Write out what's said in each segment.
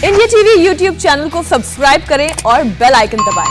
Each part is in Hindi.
इंडिया टीवी यूट्यूब चैनल को सब्सक्राइब करें और बेल आइकन दबाएं।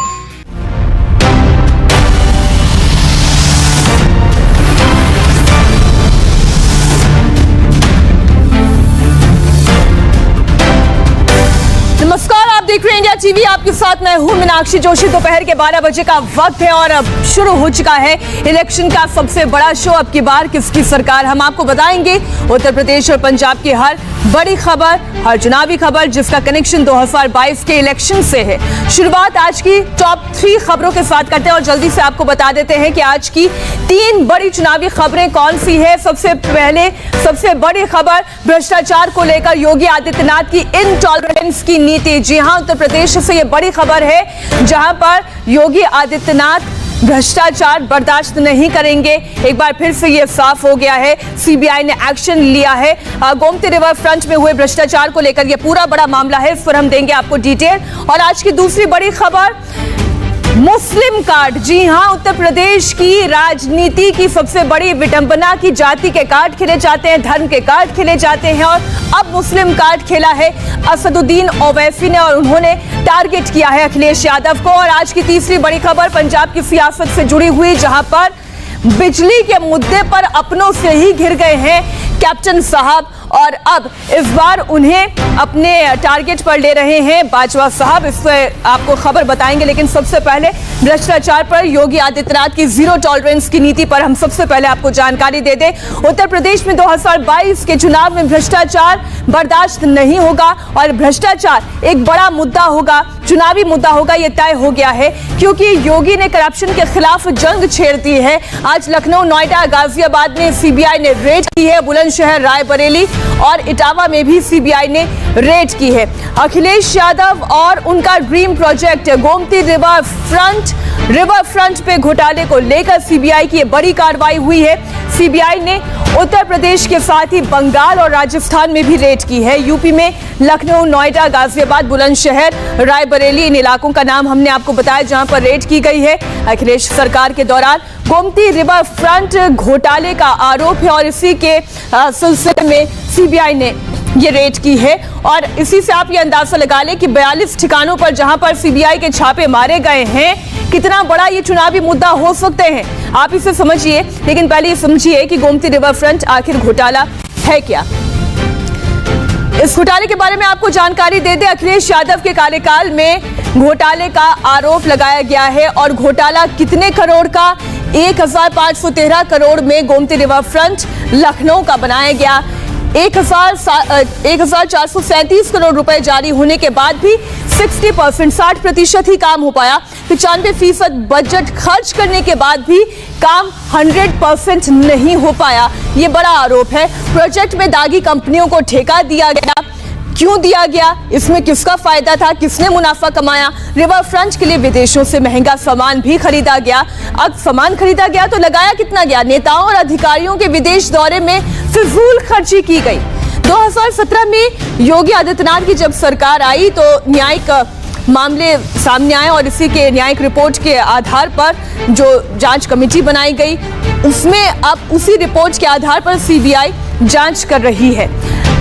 नमस्कार, आप देख रहे हैं इंडिया टीवी। आपके साथ मैं हूं मीनाक्षी जोशी। दोपहर के 12 बजे का वक्त है और अब शुरू हो चुका है इलेक्शन का सबसे बड़ा शो। अब की बार किसकी सरकार, हम आपको बताएंगे उत्तर प्रदेश और पंजाब की हर बड़ी खबर, हर चुनावी खबर जिसका कनेक्शन 2022 के इलेक्शन से है। शुरुआत आज की टॉप 3 खबरों के साथ करते हैं और जल्दी से आपको बता देते हैं कि आज की 3 बड़ी चुनावी खबरें कौन सी है। सबसे पहले सबसे बड़ी खबर भ्रष्टाचार को लेकर योगी आदित्यनाथ की इनटॉलरेंस की नीति। जी हां, उत्तर प्रदेश से यह बड़ी खबर है जहां पर योगी आदित्यनाथ भ्रष्टाचार बर्दाश्त नहीं करेंगे। एक बार फिर से यह साफ हो गया है। सीबीआई ने एक्शन लिया है गोमती रिवर फ्रंट में हुए भ्रष्टाचार को लेकर। यह पूरा बड़ा मामला है, इस पर हम देंगे आपको डिटेल। और आज की दूसरी बड़ी खबर मुस्लिम कार्ड। जी हां, उत्तर प्रदेश की राजनीति की सबसे बड़ी विडंबना की जाति के कार्ड खेले जाते हैं, धर्म के कार्ड खेले जाते हैं और अब मुस्लिम कार्ड खेला है असदुद्दीन ओवैसी ने और उन्होंने टारगेट किया है अखिलेश यादव को। और आज की तीसरी बड़ी खबर पंजाब की सियासत से जुड़ी हुई, जहां पर बिजली के मुद्दे पर अपनों से ही घिर गए हैं कैप्टन साहब और अब इस बार उन्हें अपने टारगेट पर ले रहे हैं बाजवा साहब। इससे आपको खबर बताएंगे, लेकिन सबसे पहले भ्रष्टाचार पर योगी आदित्यनाथ की जीरो टॉलरेंस की नीति पर हम सबसे पहले आपको जानकारी दे दें। उत्तर प्रदेश में 2022 के चुनाव में भ्रष्टाचार बर्दाश्त नहीं होगा और भ्रष्टाचार एक बड़ा मुद्दा होगा, चुनावी मुद्दा होगा, यह तय हो गया है क्योंकि योगी ने करप्शन के खिलाफ जंग छेड़ दी है। आज लखनऊ, नोएडा, गाजियाबाद में सीबीआई ने रेड की है। बुलंदशहर, रायबरेली और इटावा में भी सीबीआई ने रेड की है। अखिलेश यादव और उनका dream project Gomti river front पे घोटाले को लेकर सीबीआई की बड़ी कार्रवाई हुई है। सीबीआई ने उत्तर प्रदेश के साथ ही बंगाल और राजस्थान में भी रेड की है। यूपी में लखनऊ, नोएडा, गाजियाबाद, बुलंदशहर, रायबरेली, इन इलाकों का नाम हमने आपको बताया जहां पर रेड की गई है। अखिलेश सरकार के दौरान गोमती रिवर फ्रंट घोटाले का आरोप है और इसी के सिलसिले में सीबीआई ने ये रेड की है। और इसी से आप ये अंदाजा लगा लें कि 42 ठिकानों पर जहां पर सीबीआई के छापे मारे गए हैं, कितना बड़ा ये चुनावी मुद्दा हो सकते हैं, आप इसे समझिए। लेकिन पहले ये समझिए कि गोमती रिवर फ्रंट आखिर घोटाला है क्या। इस घोटाले के बारे में आपको जानकारी दे दें। अखिलेश यादव के कार्यकाल में घोटाले का आरोप लगाया गया है और घोटाला कितने करोड़ का, 1513 करोड़ में गोमती रिवर फ्रंट लखनऊ का बनाया गया। 1437 करोड़ रुपए जारी होने के बाद भी 60% ही काम हो पाया। 95% बजट खर्च करने के बाद भी काम 100% नहीं हो पाया। ये बड़ा आरोप है। प्रोजेक्ट में दागी कंपनियों को ठेका दिया गया। क्यों दिया गया, इसमें किसका फायदा था, किसने मुनाफा कमाया। रिवर फ्रंट के लिए विदेशों से महंगा सामान भी खरीदा गया। अब सामान खरीदा गया तो लगाया कितना गया। नेताओं और अधिकारियों के विदेश दौरे में फिजूल खर्ची की गई। 2017 में योगी आदित्यनाथ की जब सरकार आई तो न्यायिक मामले सामने आए और इसी के न्यायिक रिपोर्ट के आधार पर जो जांच कमेटी बनाई गई, उसमें अब उसी रिपोर्ट के आधार पर सीबीआई जांच कर रही है।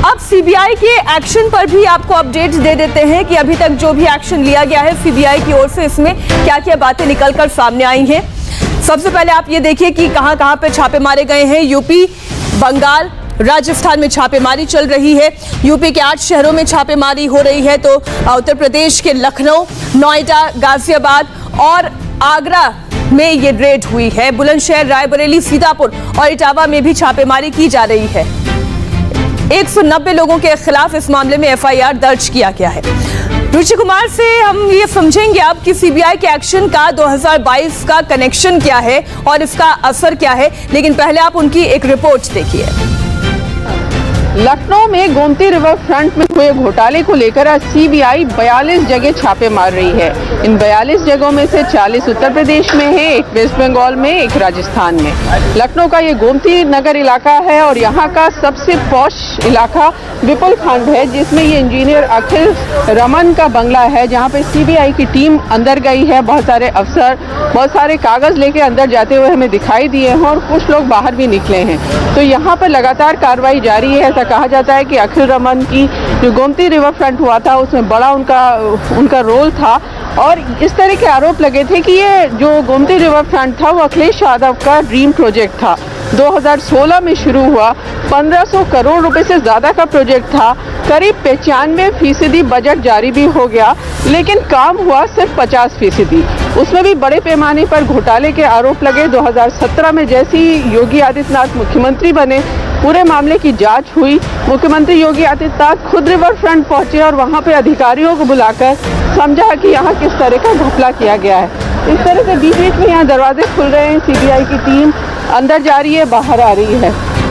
अब सीबीआई के एक्शन पर भी आपको अपडेट दे देते हैं कि अभी तक जो भी एक्शन लिया गया है सीबीआई की ओर से, इसमें क्या क्या बातें निकलकर सामने आई हैं। सबसे पहले आप ये देखिए कि कहां-कहां पे छापे मारे गए हैं। यूपी, बंगाल, राजस्थान में छापेमारी चल रही है। यूपी के 8 शहरों में छापेमारी हो रही है तो उत्तर प्रदेश के लखनऊ, नोएडा, गाजियाबाद और आगरा में ये रेड हुई है। बुलंदशहर, रायबरेली, सीतापुर और इटावा में भी छापेमारी की जा रही है। 190 लोगों के खिलाफ इस मामले में एफआईआर दर्ज किया गया है। रुचि कुमार से हम ये समझेंगे अब कि सीबीआई के एक्शन का 2022 का कनेक्शन क्या है और इसका असर क्या है, लेकिन पहले आप उनकी एक रिपोर्ट देखिए। लखनऊ में गोमती रिवर फ्रंट में हुए घोटाले को लेकर आज सीबीआई 42 जगह छापे मार रही है। इन 42 जगहों में से 40 उत्तर प्रदेश में है, एक वेस्ट बंगाल में, एक राजस्थान में। लखनऊ का ये गोमती नगर इलाका है और यहाँ का सबसे पॉश इलाका विपुल खंड है, जिसमें ये इंजीनियर अखिल रमन का बंगला है, जहाँ पे सीबीआई की टीम अंदर गई है। बहुत सारे अफसर बहुत सारे कागज लेके अंदर जाते हुए हमें दिखाई दिए हैं और कुछ लोग बाहर भी निकले हैं। तो यहाँ पर लगातार कार्रवाई जारी है। ऐसा कहा जाता है कि अखिल रमन की जो गोमती रिवर फ्रंट हुआ था उसमें बड़ा उनका रोल था, और इस तरह के आरोप लगे थे कि ये जो गोमती रिवर फ्रंट था वो अखिलेश यादव का ड्रीम प्रोजेक्ट था। 2016 में शुरू हुआ, 1500 करोड़ रुपए से ज़्यादा का प्रोजेक्ट था, करीब 95% बजट जारी भी हो गया, लेकिन काम हुआ सिर्फ 50%। उसमें भी बड़े पैमाने पर घोटाले के आरोप लगे। 2017 में जैसे ही योगी आदित्यनाथ मुख्यमंत्री बने, पूरे मामले की जांच हुई। मुख्यमंत्री योगी आदित्यनाथ खुद रिवर फ्रंट पहुंचे और वहां पे अधिकारियों को बुलाकर समझा कि यहाँ किस तरह का घपला किया गया है। इस तरह से बीच बीच में यहाँ दरवाजे खुल रहे हैं, सीबीआई की टीम अंदर जा रही है, बाहर आ रही है।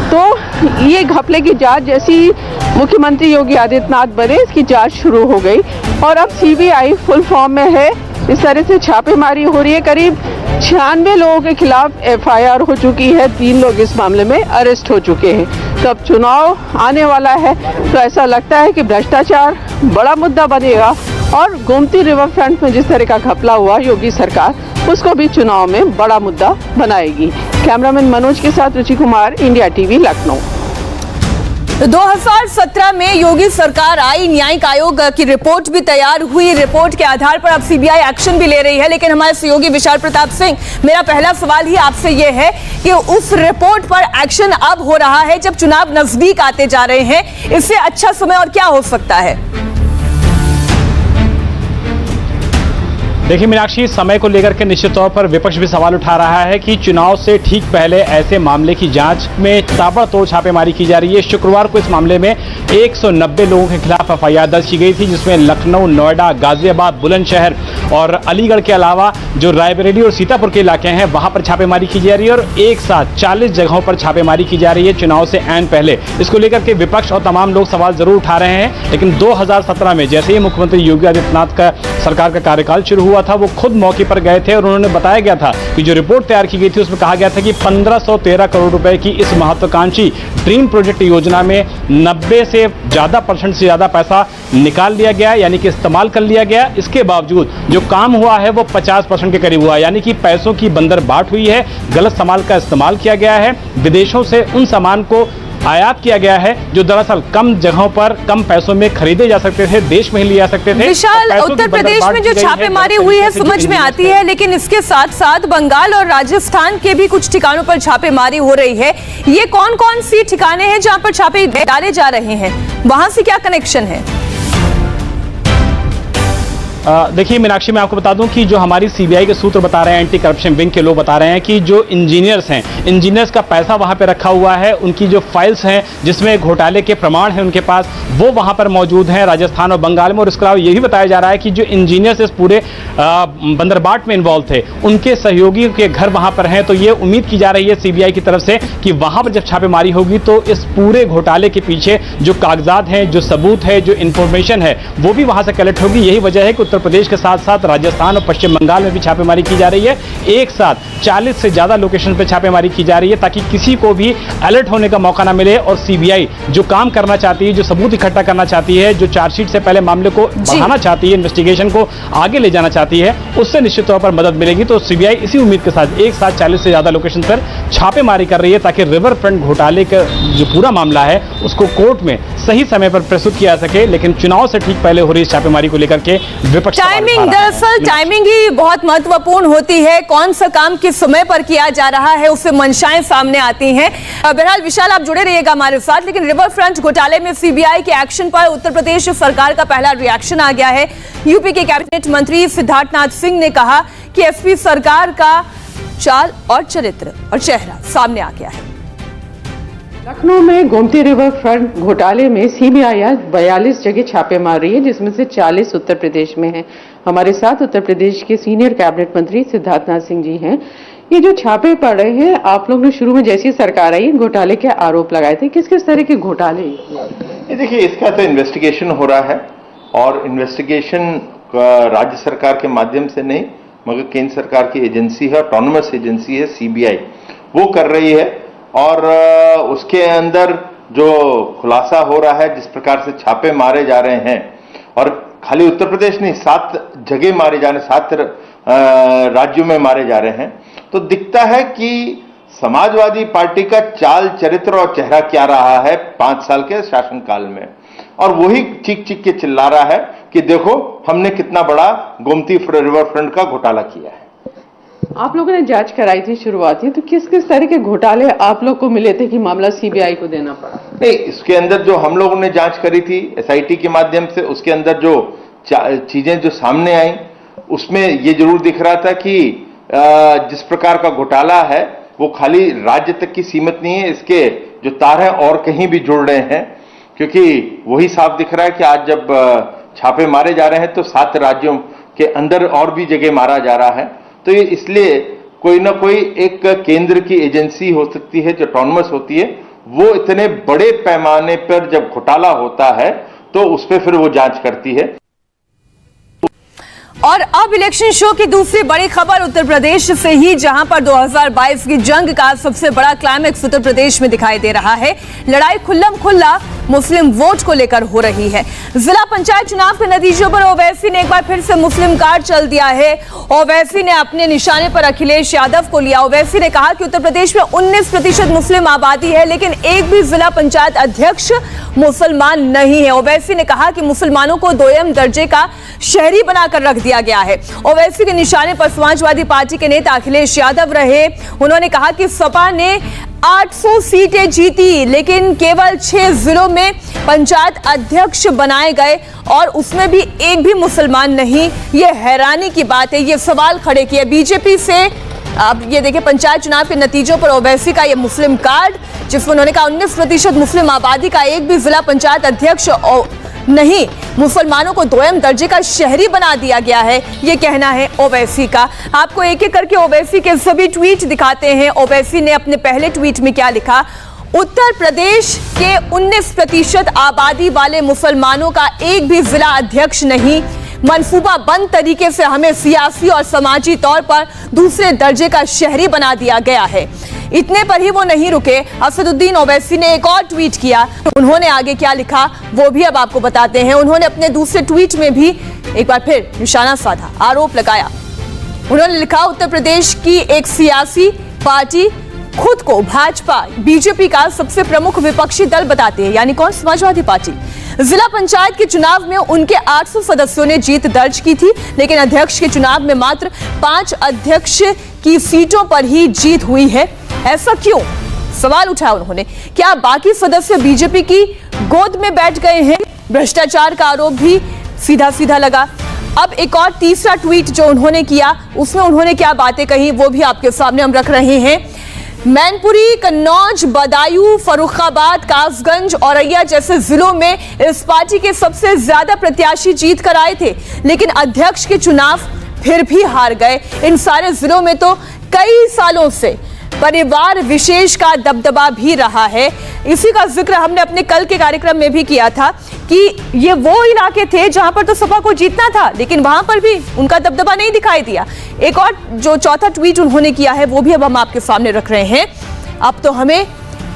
तो ये घपले की जांच जैसी मुख्यमंत्री योगी आदित्यनाथ बने, इसकी जांच शुरू हो गई और अब सीबीआई फुल फॉर्म में है। इस तरह से छापेमारी हो रही है। करीब 96 लोगों के खिलाफ एफआईआर हो चुकी है, 3 लोग इस मामले में अरेस्ट हो चुके हैं। तो अब चुनाव आने वाला है, तो ऐसा लगता है कि भ्रष्टाचार बड़ा मुद्दा बनेगा और गोमती रिवर फ्रंट में जिस तरह का घपला हुआ, योगी सरकार उसको भी चुनाव में बड़ा मुद्दा बनाएगी। कैमरामैन मनोज के साथ रुचि कुमार, इंडिया टीवी, लखनऊ। 2017 में योगी सरकार आई, न्यायिक आयोग की रिपोर्ट भी तैयार हुई। रिपोर्ट के आधार पर अब सीबीआई एक्शन भी ले रही है, लेकिन हमारे सहयोगी विशाल प्रताप सिंह, मेरा पहला सवाल ही आपसे यह है कि उस रिपोर्ट पर एक्शन अब हो रहा है जब चुनाव नजदीक आते जा रहे हैं, इससे अच्छा समय और क्या हो सकता है? देखिए मीनाक्षी, समय को लेकर के निश्चित तौर पर विपक्ष भी सवाल उठा रहा है कि चुनाव से ठीक पहले ऐसे मामले की जांच में ताबड़तोड़ छापेमारी की जा रही है। शुक्रवार को इस मामले में 190 लोगों के खिलाफ एफआईआर दर्ज की गई थी, जिसमें लखनऊ, नोएडा, गाजियाबाद, बुलंदशहर और अलीगढ़ के अलावा जो रायबरेली और सीतापुर के इलाके हैं वहां पर छापेमारी की जा रही है और एक साथ 40 जगहों पर छापेमारी की जा रही है चुनाव से ऐन पहले। इसको लेकर के विपक्ष और तमाम लोग सवाल जरूर उठा रहे हैं, लेकिन 2017 में जैसे ही मुख्यमंत्री योगी आदित्यनाथ का सरकार का कार्यकाल शुरू हुआ था, वो खुद मौके पर गए थे और उन्होंने बताया गया था कि जो रिपोर्ट तैयार की गई थी उसमें कहा गया था कि 1513 करोड़ रुपए की इस महत्वाकांक्षी ड्रीम प्रोजेक्ट योजना में 90% से ज्यादा पैसा निकाल लिया गया, यानी कि इस्तेमाल कर लिया गया। इसके बावजूद जो काम हुआ है वो 50% के करीब हुआ, यानी कि पैसों की बंदरबाट हुई है, गलत सामान का इस्तेमाल किया गया है, विदेशों से उन सामान को आयात किया गया है जो दरअसल कम जगहों पर कम पैसों में खरीदे जा सकते थे, देश में ही ले जा सकते थे। विशाल, उत्तर प्रदेश में जो छापेमारी हुई है समझ में आती है, लेकिन इसके साथ साथ बंगाल और राजस्थान के भी कुछ ठिकानों पर छापेमारी हो रही है। ये कौन कौन सी ठिकाने हैं जहां पर छापे डाले जा रहे हैं, वहां से क्या कनेक्शन है? देखिए मीनाक्षी, मैं आपको बता दूं कि जो हमारी सीबीआई के सूत्र बता रहे हैं, एंटी करप्शन विंग के लोग बता रहे हैं कि जो इंजीनियर्स हैं, इंजीनियर्स का पैसा वहां पे रखा हुआ है, उनकी जो फाइल्स हैं जिसमें घोटाले के प्रमाण हैं उनके पास, वो वहां पर मौजूद हैं राजस्थान और बंगाल में। और इसके अलावा ये भी बताया जा रहा है कि जो इंजीनियर्स इस पूरे बंदरबाट में इन्वॉल्व थे, उनके सहयोगियों के घर वहां पर हैं। तो ये उम्मीद की जा रही है सीबीआई की तरफ से कि वहां पर जब छापेमारी होगी तो इस पूरे घोटाले के पीछे जो कागजात हैं, जो सबूत है, जो इंफॉर्मेशन है, वो भी वहां से कलेक्ट होगी। यही वजह है कि उत्तर प्रदेश के साथ साथ राजस्थान और पश्चिम बंगाल में भी छापेमारी की जा रही है। एक साथ 40 से ज्यादा लोकेशन पे छापेमारी की जा रही है ताकि किसी को भी अलर्ट होने का मौका ना मिले और सीबीआई जो काम करना चाहती है, जो सबूत इकट्ठा करना चाहती है, जो चार्जशीट से पहले मामले को बढ़ाना चाहती है, इन्वेस्टिगेशन को आगे ले जाना चाहती है, उससे निश्चित तौर पर मदद मिलेगी। तो सीबीआई इसी उम्मीद के साथ एक साथ 40 से ज्यादा लोकेशन पर छापेमारी कर रही है ताकि रिवर फ्रंट घोटाले का जो पूरा मामला है उसको कोर्ट में सही समय पर प्रस्तुत किया जा सके। लेकिन चुनाव से ठीक पहले हो रही छापेमारी को लेकर के विपक्ष दरअसल टाइमिंग ही बहुत महत्वपूर्ण होती है। कौन सा काम किस समय पर किया जा रहा है, उससे मंशाएं सामने आती हैं। बहरहाल विशाल, आप जुड़े रहिएगा हमारे साथ। लेकिन रिवर फ्रंट घोटाले में सीबीआई के एक्शन पर उत्तर प्रदेश सरकार का पहला रिएक्शन आ गया है। यूपी के कैबिनेट मंत्री सिद्धार्थनाथ सिंह ने कहा कि एसपी सरकार का चाल और चरित्र और चेहरा सामने आ गया है। लखनऊ में गोमती रिवर फ्रंट घोटाले में सीबीआई आज 42 जगह छापे मार रही है, जिसमें से 40 उत्तर प्रदेश में हैं। हमारे साथ उत्तर प्रदेश के सीनियर कैबिनेट मंत्री सिद्धार्थनाथ सिंह जी हैं। ये जो छापे पड़ रहे हैं, आप लोग ने शुरू में जैसी सरकार आई घोटाले के आरोप लगाए थे, किस किस तरह के घोटाले? देखिए, इसका तो इन्वेस्टिगेशन हो रहा है और इन्वेस्टिगेशन राज्य सरकार के माध्यम से नहीं मगर केंद्र सरकार की एजेंसी है, ऑटोनोमस एजेंसी है सीबीआई, वो कर रही है। और उसके अंदर जो खुलासा हो रहा है, जिस प्रकार से छापे मारे जा रहे हैं, और खाली उत्तर प्रदेश नहीं, 7 जगह मारे जा रहे हैं, 7 राज्यों में मारे जा रहे हैं, तो दिखता है कि समाजवादी पार्टी का चाल चरित्र और चेहरा क्या रहा है 5 साल के शासनकाल में, और वही चीख चीख के चिल्ला रहा है कि देखो हमने कितना बड़ा गोमती रिवर फ्रंट का घोटाला किया है। आप लोगों ने जांच कराई थी शुरुआती, तो किस किस तरह के घोटाले आप लोग को मिले थे कि मामला सीबीआई को देना पड़ा? नहीं, इसके अंदर जो हम लोगों ने जांच करी थी एसआईटी के माध्यम से, उसके अंदर जो चीजें जो सामने आई उसमें ये जरूर दिख रहा था कि जिस प्रकार का घोटाला है वो खाली राज्य तक की सीमित नहीं है, इसके जो तार हैं और कहीं भी जुड़ रहे हैं, क्योंकि वही साफ दिख रहा है कि आज जब छापे मारे जा रहे हैं तो 7 राज्यों के अंदर और भी जगह मारा जा रहा है। तो ये इसलिए कोई ना कोई एक केंद्र की एजेंसी हो सकती है जो ऑटोनमस होती है, वो इतने बड़े पैमाने पर जब घोटाला होता है तो उस पर फिर वो जांच करती है। और अब इलेक्शन शो की दूसरी बड़ी खबर उत्तर प्रदेश से ही, जहां पर 2022 की जंग का सबसे बड़ा क्लाइमेक्स उत्तर प्रदेश में दिखाई दे रहा है। लड़ाई खुल्लम खुल्ला मुस्लिम वोट को लेकर हो रही है। जिला पंचायत चुनाव के नतीजों पर ओवैसी ने एक बार फिर से मुस्लिम कार्ड चल दिया है। ओवैसी ने अपने निशाने पर अखिलेश यादव को लिया। ओवैसी ने कहा कि उत्तर प्रदेश में 19% मुस्लिम आबादी है, लेकिन एक भी जिला पंचायत अध्यक्ष मुसलमान नहीं है। ओवैसी ने कहा कि मुसलमानों को दोयम दर्जे का शहरी बनाकर रख दिया गया है। ओवैसी के निशाने पर समाजवादी पार्टी के नेता अखिलेश यादव रहे। उन्होंने कहा कि सपा ने 800 सीटें जीती, लेकिन केवल 6 जिलों में पंचायत अध्यक्ष बनाए गए और उसमें भी एक भी मुसलमान नहीं। ये हैरानी की बात है। ये सवाल खड़े किए बीजेपी से। अब ये देखिए पंचायत चुनाव के नतीजों पर ओवैसी का ये मुस्लिम कार्ड, जिसमें उन्होंने कहा 19% मुस्लिम आबादी का एक भी जिला पंचायत अध्यक्ष नहीं, मुसलमानों को दोयम दर्जे का शहरी बना दिया गया है, ये कहना है ओवैसी का। आपको एक एक करके ओवैसी के सभी ट्वीट दिखाते हैं। ओवैसी ने अपने पहले ट्वीट में क्या लिखा? उत्तर प्रदेश के 19% आबादी वाले मुसलमानों का एक भी जिला अध्यक्ष नहीं, मनसूबा बंद तरीके से हमें सियासी और समाजी तौर पर दूसरे दर्जे का शहरी बना दिया गया है। इतने पर ही वो नहीं रुके। असदुद्दीन ओवैसी ने एक और ट्वीट किया। उन्होंने आगे क्या लिखा वो भी अब आपको बताते हैं। उन्होंने अपने दूसरे ट्वीट में भी एक बार फिर निशाना साधा, आरोप लगाया। उन्होंने लिखा, उत्तर प्रदेश की एक सियासी पार्टी खुद को भाजपा बीजेपी का सबसे प्रमुख विपक्षी दल बताती है, यानी कौन? समाजवादी पार्टी। जिला पंचायत के चुनाव में उनके 800 सदस्यों ने जीत दर्ज की थी, लेकिन अध्यक्ष के चुनाव में मात्र 5 अध्यक्ष की सीटों पर ही जीत हुई है। ऐसा क्यों? सवाल उठाया उन्होंने। क्या बाकी सदस्य बीजेपी की गोद में बैठ गए हैं? भ्रष्टाचार का आरोप भी सीधा सीधा लगा। अब एक और तीसरा ट्वीट जो उन्होंने किया, उसमें उन्होंने क्या बातें कही वो भी आपके सामने हम रख रहे हैं। मैनपुरी, कन्नौज, बदायूं, फर्रुखाबाद, कासगंज, औरैया जैसे जिलों में इस पार्टी के सबसे ज्यादा प्रत्याशी जीत कर आए थे, लेकिन अध्यक्ष के चुनाव फिर भी हार गए। इन सारे जिलों में तो कई सालों से परिवार विशेष का दबदबा भी रहा है। इसी का जिक्र हमने अपने कल के कार्यक्रम में भी किया था कि ये वो इलाके थे जहां पर तो सपा को जीतना था, लेकिन वहां पर भी उनका दबदबा नहीं दिखाई दिया। एक और जो चौथा ट्वीट उन्होंने किया है वो भी अब हम आपके सामने रख रहे हैं। अब तो हमें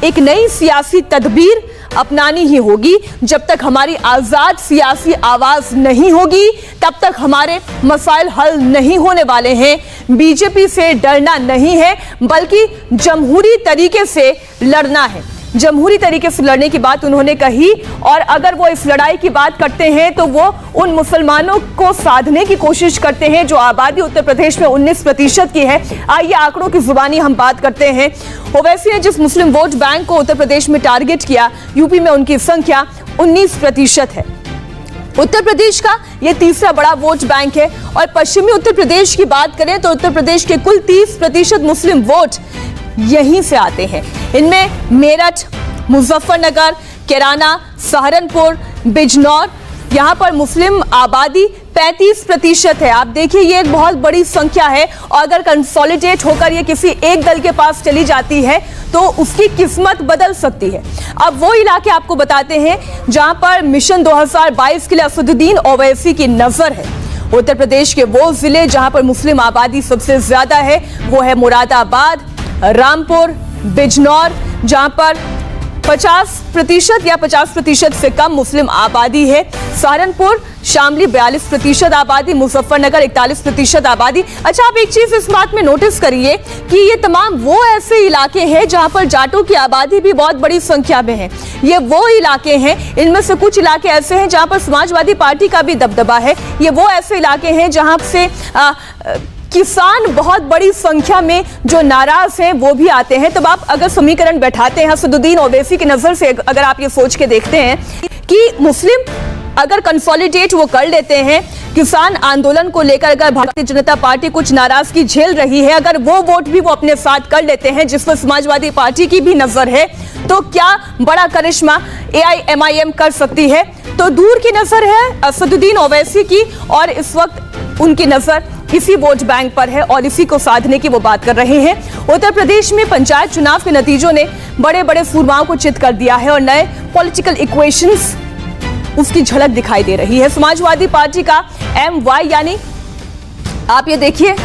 एक नई सियासी तदबीर अपनानी ही होगी। जब तक हमारी आजाद सियासी आवाज नहीं होगी तब तक हमारे मसाइल हल नहीं होने वाले हैं। बीजेपी से डरना नहीं है, बल्कि जमहूरी तरीके से लड़ना है। जमहूरी तरीके से लड़ने की बात उन्होंने कही, और अगर वो इस लड़ाई की बात करते हैं तो वो उन मुसलमानों को साधने की कोशिश करते हैं जो आबादी उत्तर प्रदेश में 19% की है। आइए आंकड़ों की जुबानी हम बात करते हैं। ओवैसी ने जिस मुस्लिम वोट बैंक को उत्तर प्रदेश में टारगेट किया, यूपी में उनकी संख्या 19% है। उत्तर प्रदेश का यह तीसरा बड़ा वोट बैंक है। और पश्चिमी उत्तर प्रदेश की बात करें तो उत्तर प्रदेश के कुल 30% मुस्लिम वोट यहीं से आते हैं। इनमें मेरठ, मुजफ्फरनगर, कैराना, सहारनपुर, बिजनौर, यहाँ पर मुस्लिम आबादी 35% है। आप देखिए ये एक बहुत बड़ी संख्या है, और अगर कंसोलिडेट होकर ये किसी एक दल के पास चली जाती है तो उसकी किस्मत बदल सकती है। अब वो इलाके आपको बताते हैं जहां पर मिशन 2022 के लिए असदुद्दीन ओवैसी की नजर है। उत्तर प्रदेश के वो जिले जहां पर मुस्लिम आबादी सबसे ज्यादा है वो है मुरादाबाद, रामपुर, बिजनौर, जहां पर 50% या 50% से कम मुस्लिम आबादी है। सहारनपुर, शामली 42% आबादी, मुजफ्फरनगर 41% आबादी। अच्छा, आप एक चीज इस बात में नोटिस करिए कि ये तमाम वो ऐसे इलाके हैं जहां पर जाटों की आबादी भी बहुत बड़ी संख्या में है। ये वो इलाके हैं, इनमें से कुछ इलाके ऐसे हैं जहां पर समाजवादी पार्टी का भी दबदबा है। ये वो ऐसे इलाके हैं जहां से किसान बहुत बड़ी संख्या में जो नाराज हैं वो भी आते हैं। तब आप अगर समीकरण बैठाते हैं असदुद्दीन ओवैसी की नजर से, अगर आप ये सोच के देखते हैं कि मुस्लिम अगर कंसोलिडेट वो कर लेते हैं, किसान आंदोलन को लेकर अगर भारतीय जनता पार्टी कुछ नाराजगी झेल रही है, अगर वो वोट भी वो अपने साथ कर लेते हैं जिस पर समाजवादी पार्टी की भी नजर है, तो क्या बड़ा करिश्मा AIMIM कर सकती है? तो दूर की नजर है असदुद्दीन ओवैसी की और इस वक्त उनकी नजर इसी वोट बैंक पर है और इसी को साधने की वो बात कर रहे हैं। उत्तर प्रदेश में पंचायत चुनाव के नतीजों ने बड़े बड़े सूरमाओं को चित कर दिया है और नए पॉलिटिकल इक्वेशंस उसकी झलक दिखाई दे रही है। समाजवादी पार्टी का MY यानी आप ये देखिए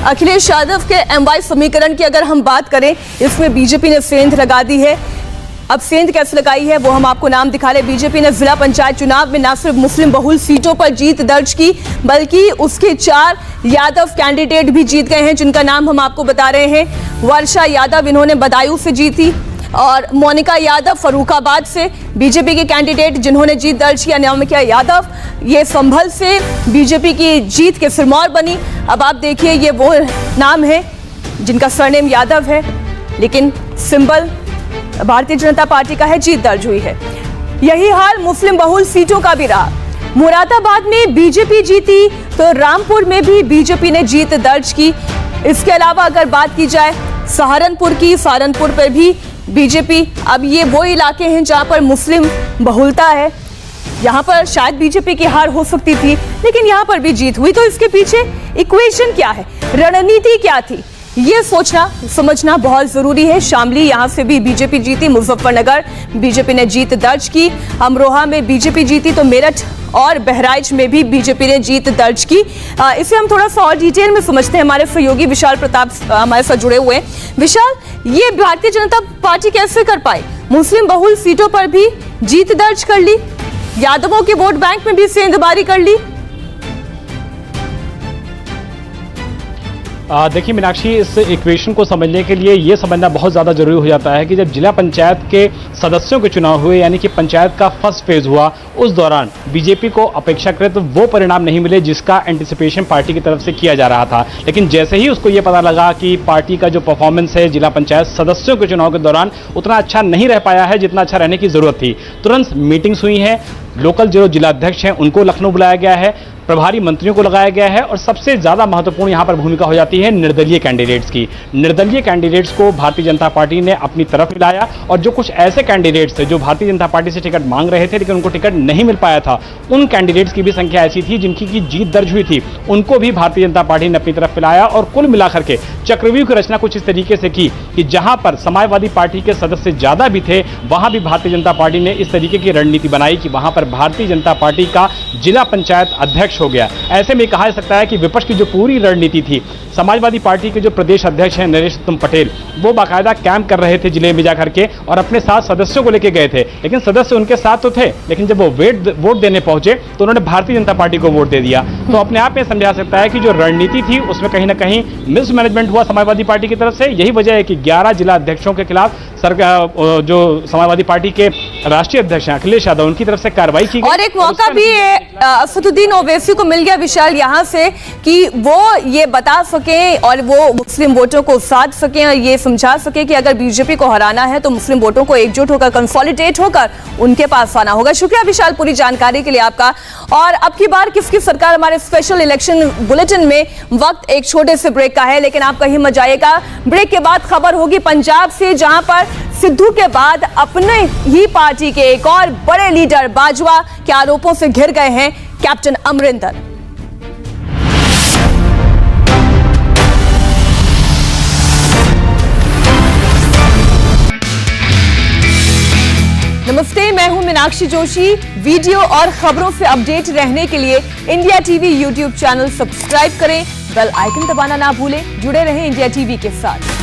अखिलेश यादव के MY समीकरण की अगर हम बात करें, इसमें बीजेपी ने सेंध लगा दी है। अब सेंध कैसे लगाई है वो हम आपको नाम दिखा रहे। बीजेपी ने जिला पंचायत चुनाव में न सिर्फ मुस्लिम बहुल सीटों पर जीत दर्ज की, बल्कि उसके 4 यादव कैंडिडेट भी जीत गए हैं, जिनका नाम हम आपको बता रहे हैं। वर्षा यादव इन्होंने बदायूं से जीती और मोनिका यादव फर्रुखाबाद से। बीजेपी के कैंडिडेट जिन्होंने जीत दर्ज की, अनामिका यादव, ये संभल से बीजेपी की जीत के सिरमौर बनी। अब आप देखिए ये वो नाम है जिनका सरनेम यादव है, लेकिन सिंबल भारतीय जनता पार्टी का है, जीत दर्ज हुई है। यही हाल मुस्लिम बहुल सीटों का भी रहा। मुरादाबाद में बीजेपी जीती तो रामपुर में भी बीजेपी ने जीत दर्ज की। इसके अलावा अगर बात की जाए सहारनपुर की, सहारनपुर पर भी बीजेपी, अब ये वो इलाके हैं जहां पर मुस्लिम बहुलता है, यहां पर शायद बीजेपी की हार हो सकती थी, लेकिन यहां पर भी जीत हुई। तो इसके पीछे इक्वेशन क्या है, रणनीति क्या थी, ये सोचना समझना बहुत जरूरी है। शामली यहां से भी बीजेपी जीती, मुजफ्फरनगर बीजेपी ने जीत दर्ज की, अमरोहा में बीजेपी जीती तो मेरठ और बहराइच में भी बीजेपी ने जीत दर्ज की। इसे हम थोड़ा सा और डिटेल में समझते हैं। हमारे सहयोगी विशाल प्रताप हमारे साथ जुड़े हुए हैं। विशाल, ये भारतीय जनता पार्टी कैसे कर पाई? मुस्लिम बहुल सीटों पर भी जीत दर्ज कर ली, यादवों के वोट बैंक में भी सेंधमारी कर ली। देखिए मीनाक्षी, इस इक्वेशन को समझने के लिए ये समझना बहुत ज़्यादा जरूरी हो जाता है कि जब जिला पंचायत के सदस्यों के चुनाव हुए, यानी कि पंचायत का फर्स्ट फेज हुआ, उस दौरान बीजेपी को अपेक्षाकृत वो परिणाम नहीं मिले जिसका एंटिसिपेशन पार्टी की तरफ से किया जा रहा था। लेकिन जैसे ही उसको ये पता लगा कि पार्टी का जो परफॉर्मेंस है जिला पंचायत सदस्यों के चुनाव के दौरान उतना अच्छा नहीं रह पाया है जितना अच्छा रहने की जरूरत थी, तुरंत मीटिंग्स हुई हैं, लोकल जो जिलाध्यक्ष हैं उनको लखनऊ बुलाया गया है, प्रभारी मंत्रियों को लगाया गया है और सबसे ज्यादा महत्वपूर्ण यहां पर भूमिका हो जाती है निर्दलीय कैंडिडेट्स की। निर्दलीय कैंडिडेट्स को भारतीय जनता पार्टी ने अपनी तरफ मिलाया और जो कुछ ऐसे कैंडिडेट्स थे जो भारतीय जनता पार्टी से टिकट मांग रहे थे लेकिन उनको टिकट नहीं मिल पाया था, उन कैंडिडेट्स की भी संख्या ऐसी थी जिनकी की जीत दर्ज हुई थी, उनको भी भारतीय जनता पार्टी ने अपनी तरफ मिलाया और कुल मिलाकर के चक्रव्यूह की रचना कुछ इस तरीके से की कि जहां पर समाजवादी पार्टी के सदस्य ज्यादा भी थे, वहां भी भारतीय जनता पार्टी ने इस तरीके की रणनीति बनाई कि वहां पर भारतीय जनता पार्टी का जिला पंचायत अध्यक्ष हो गया। ऐसे में कहा जा सकता है कि विपक्ष की जो पूरी रणनीति थी, समाजवादी पार्टी के जो प्रदेश अध्यक्ष हैं नरेश उत्तम पटेल, वो बाकायदा कैंप कर रहे थे जिले में जाकर के और अपने साथ सदस्यों को लेके गए थे, लेकिन सदस्य उनके साथ तो थे, लेकिन जब वो वोट देने पहुंचे तो उन्होंने भारतीय जनता पार्टी को वोट दे दिया। तो अपने आप में समझा सकता है कि जो रणनीति थी उसमें कहीं ना कहीं मिसमैनेजमेंट हुआ समाजवादी पार्टी की तरफ से। यही वजह है कि 11 जिला अध्यक्षों के खिलाफ जो समाजवादी पार्टी के राष्ट्रीय अध्यक्ष हैं अखिलेश यादव, उनकी तरफ से कार्रवाई की गई। और एक मौका भी असदुद्दीन ओवैसी को मिल गया विशाल यहां से कि वो ये बता सके और वो मुस्लिम वोटों को साध सके और ये समझा सके कि अगर बीजेपी को हराना है तो मुस्लिम वोटों को एकजुट होकर कंसोलिडेट होकर उनके पास आना होगा। शुक्रिया विशाल पूरी जानकारी के लिए आपका। और अब की बार किसकी सरकार, हमारे स्पेशल इलेक्शन बुलेटिन में वक्त एक छोटे से ब्रेक का है, लेकिन आप कहीं मत जाइएगा। ब्रेक के बाद खबर होगी पंजाब से, जहां पर सिद्धू के बाद अपने ही पार्टी के एक और बड़े लीडर बाजवा के आरोपों से घिर गए हैं कैप्टन अमरिंदर। नमस्ते, मैं हूं मीनाक्षी जोशी। वीडियो और खबरों से अपडेट रहने के लिए India TV YouTube channel subscribe करें, बेल आइकन दबाना ना भूलें। जुड़े रहें इंडिया टीवी के साथ।